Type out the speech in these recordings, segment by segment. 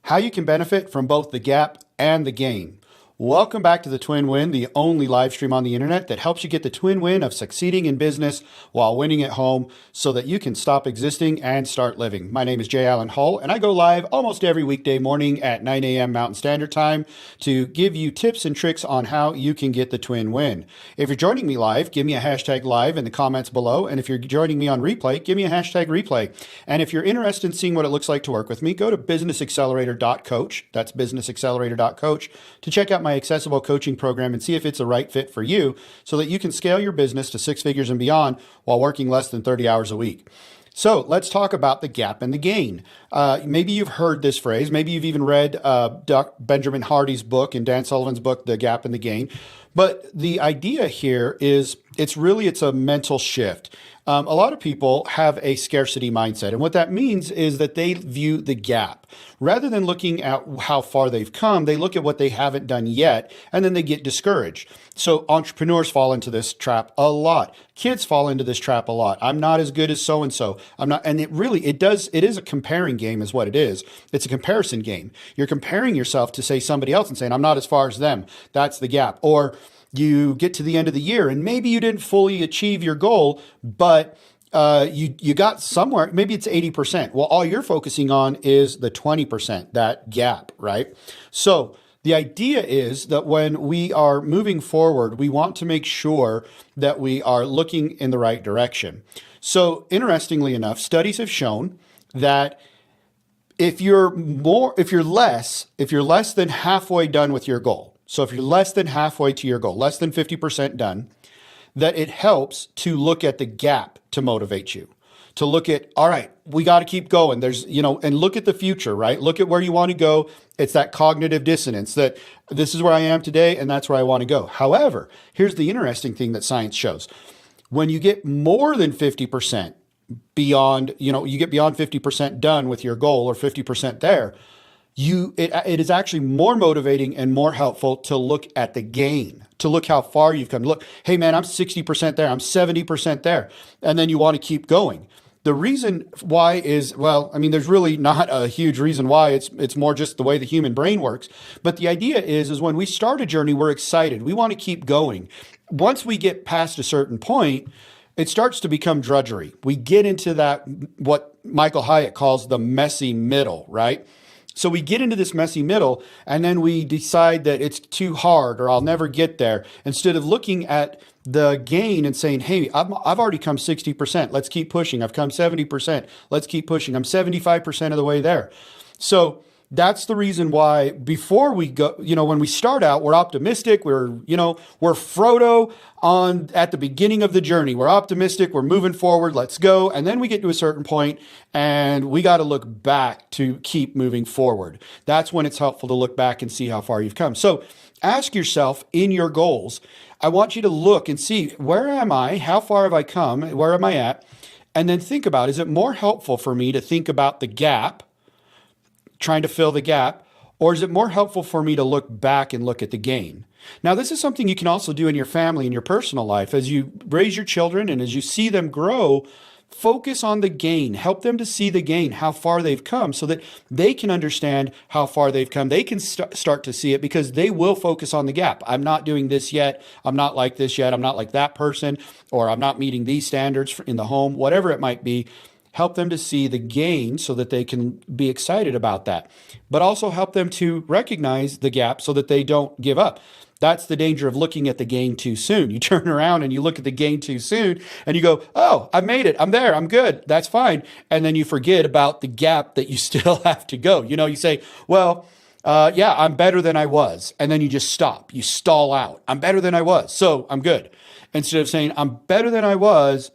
how you can benefit from both the gap and the gain. Welcome back to the Twin Win, the only live stream on the internet that helps you get the twin win of succeeding in business while winning at home so that you can stop existing and start living. My name is Jay Allen Hull, and I go live almost every weekday morning at 9 a.m. Mountain Standard Time to give you tips and tricks on how you can get the twin win. If you're joining me live, give me a hashtag live in the comments below. And if you're joining me on replay, give me a hashtag replay. And if you're interested in seeing what it looks like to work with me, go to businessaccelerator.coach. That's businessaccelerator.coach to check out my accessible coaching program and see if it's a right fit for you so that you can scale your business to six figures and beyond while working less than 30 hours a week. So let's talk about the gap and the gain. Maybe you've heard this phrase. Maybe you've even read Benjamin Hardy's book and Dan Sullivan's book, The Gap and the Gain. But the idea here is it's a mental shift. A lot of people have a scarcity mindset. And what that means is that they view the gap. Rather than looking at how far they've come, they look at what they haven't done yet, and then they get discouraged. So entrepreneurs fall into this trap a lot. Kids fall into this trap a lot. I'm not as good as so-and-so. I'm not, and it is a comparing game is what it is. It's a comparison game. You're comparing yourself to, say, somebody else and saying, I'm not as far as them. That's the gap. Or you get to the end of the year and maybe you didn't fully achieve your goal, but you got somewhere, maybe it's 80%. Well, all you're focusing on is the 20%, that gap, right? So the idea is that when we are moving forward, we want to make sure that we are looking in the right direction. So interestingly enough, studies have shown that if you're less than halfway done with your goal, so if you're less than halfway to your goal, less than 50% done, that it helps to look at the gap to motivate you, to look at, all right, we got to keep going. And look at the future, right? Look at where you want to go. It's that cognitive dissonance that this is where I am today and that's where I want to go. However, here's the interesting thing that science shows. When you get more than 50% beyond, you get beyond 50% done with your goal or 50% there, it is actually more motivating and more helpful to look at the gain, to look how far you've come. Look, hey man, I'm 60% there, I'm 70% there. And then you want to keep going. The reason why is, there's really not a huge reason why. It's more just the way the human brain works. But the idea is when we start a journey, we're excited. We want to keep going. Once we get past a certain point, it starts to become drudgery. We get into that, what Michael Hyatt calls the messy middle, right? So we get into this messy middle and then we decide that it's too hard or I'll never get there, instead of looking at the gain and saying, hey, I've already come 60%. Let's keep pushing. I've come 70%. Let's keep pushing. I'm 75% of the way there. So that's the reason why before we go, when we start out, we're optimistic. We're Frodo at the beginning of the journey. We're optimistic. We're moving forward. Let's go. And then we get to a certain point and we got to look back to keep moving forward. That's when it's helpful to look back and see how far you've come. So ask yourself in your goals, I want you to look and see, where am I? How far have I come? Where am I at? And then think about, is it more helpful for me to think about the gap, trying to fill the gap, or is it more helpful for me to look back and look at the gain? Now, this is something you can also do in your family, in your personal life. As you raise your children and as you see them grow, focus on the gain. Help them to see the gain, how far they've come, so that they can understand how far they've come. They can start to see it because they will focus on the gap. I'm not doing this yet. I'm not like this yet. I'm not like that person, or I'm not meeting these standards in the home, whatever it might be. Help them to see the gain so that they can be excited about that, but also help them to recognize the gap so that they don't give up. That's the danger of looking at the gain too soon. You turn around and you look at the gain too soon and you go, oh, I made it. I'm there. I'm good. That's fine. And then you forget about the gap that you still have to go. You say, I'm better than I was. And then you just stop. You stall out. I'm better than I was, so I'm good. Instead of saying, I'm better than I was,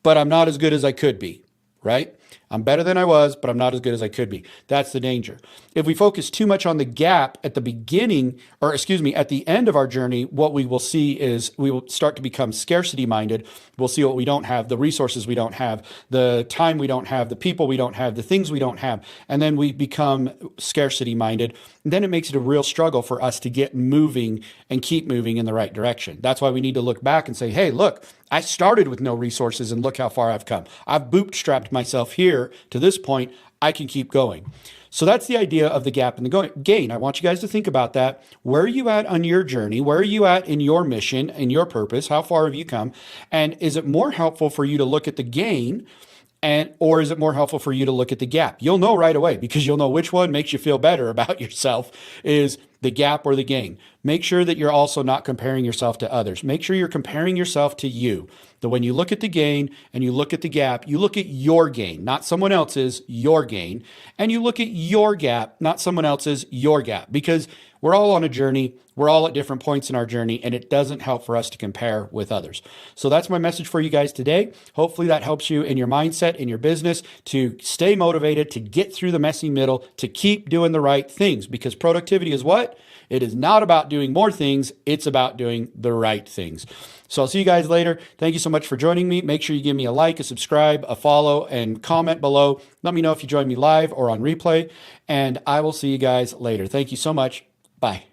but I'm not as good as I could be. Right? I'm better than I was, but I'm not as good as I could be. That's the danger. If we focus too much on the gap at the beginning, at the end of our journey, what we will see is we will start to become scarcity minded. We'll see what we don't have, the resources we don't have, the time we don't have, the people we don't have, the things we don't have. And then we become scarcity minded. And then it makes it a real struggle for us to get moving and keep moving in the right direction. That's why we need to look back and say, hey, look, I started with no resources and look how far I've come. I've bootstrapped myself here to this point. I can keep going. So that's the idea of the gap and the gain. I want you guys to think about that. Where are you at on your journey? Where are you at in your mission, in your purpose? How far have you come? And is it more helpful for you to look at the gain, or is it more helpful for you to look at the gap? You'll know right away, because you'll know which one makes you feel better about yourself, is the gap or the gain. Make sure that you're also not comparing yourself to others. Make sure you're comparing yourself to you. That when you look at the gain and you look at the gap, you look at your gain, not someone else's, your gain. And you look at your gap, not someone else's, your gap. Because we're all on a journey. We're all at different points in our journey, and it doesn't help for us to compare with others. So that's my message for you guys today. Hopefully that helps you in your mindset, in your business, to stay motivated, to get through the messy middle, to keep doing the right things. Because productivity is what? It is not about doing more things. It's about doing the right things. So I'll see you guys later. Thank you so much for joining me. Make sure you give me a like, a subscribe, a follow, and comment below. Let me know if you join me live or on replay, and I will see you guys later. Thank you so much. Bye.